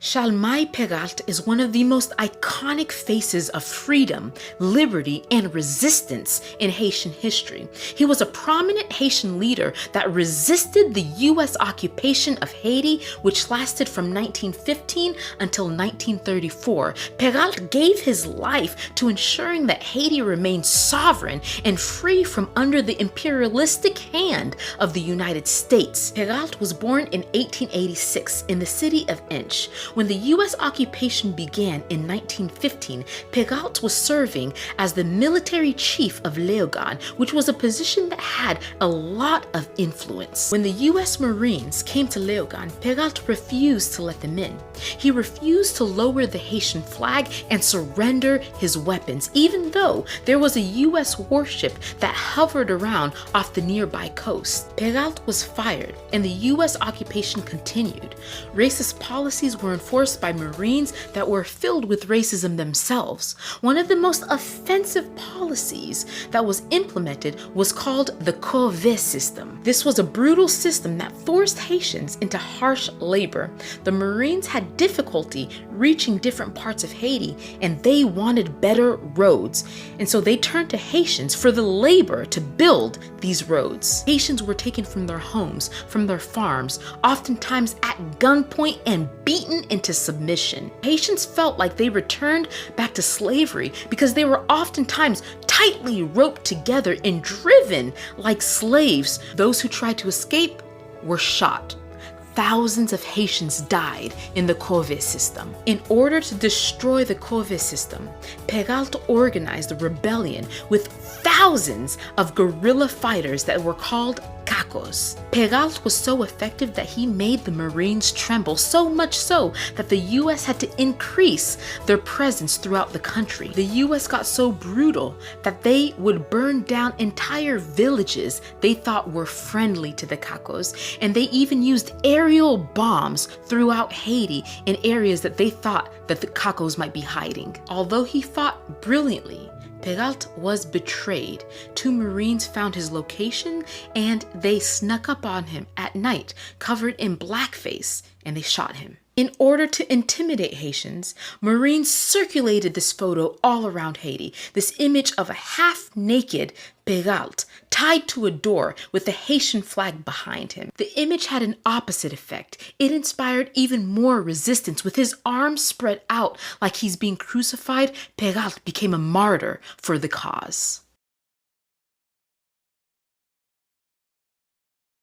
Charlemagne Peralte is one of the most iconic faces of freedom, liberty, and resistance in Haitian history. He was a prominent Haitian leader that resisted the U.S. occupation of Haiti, which lasted from 1915 until 1934. Peralte gave his life to ensuring that Haiti remained sovereign and free from under the imperialistic hand of the United States. Peralte was born in 1886 in the city of Inch. When the U.S. occupation began in 1915, Peralte was serving as the military chief of Léogâne, which was a position that had a lot of influence. When the U.S. Marines came to Léogâne, Peralte refused to let them in. He refused to lower the Haitian flag and surrender his weapons, even though there was a U.S. warship that hovered around off the nearby coast. Peralte was fired, and the U.S. occupation continued. Racist policies were enforced by Marines that were filled with racism themselves. One of the most offensive policies that was implemented was called the corvée system. This was a brutal system that forced Haitians into harsh labor. The Marines had difficulty reaching different parts of Haiti, and they wanted better roads. And so they turned to Haitians for the labor to build these roads. Haitians were taken from their homes, from their farms, oftentimes at gunpoint and beaten into submission. Haitians felt like they returned back to slavery because they were oftentimes tightly roped together and driven like slaves. Those who tried to escape were shot. Thousands of Haitians died in the corvée system. In order to destroy the corvée system, Peralte organized a rebellion with thousands of guerrilla fighters that were called Cacos. Peralte was so effective that he made the Marines tremble, so much so that the U.S. had to increase their presence throughout the country. The U.S. got so brutal that they would burn down entire villages they thought were friendly to the Cacos, and they even used aerial bombs throughout Haiti in areas that they thought that the Cacos might be hiding. Although he fought brilliantly, Peralte was betrayed. Two Marines found his location and they snuck up on him at night, covered in blackface, and they shot him. In order to intimidate Haitians, Marines circulated this photo all around Haiti, this image of a half-naked Peralte tied to a door with the Haitian flag behind him. The image had an opposite effect. It inspired even more resistance. With his arms spread out like he's being crucified, Peralte became a martyr for the cause.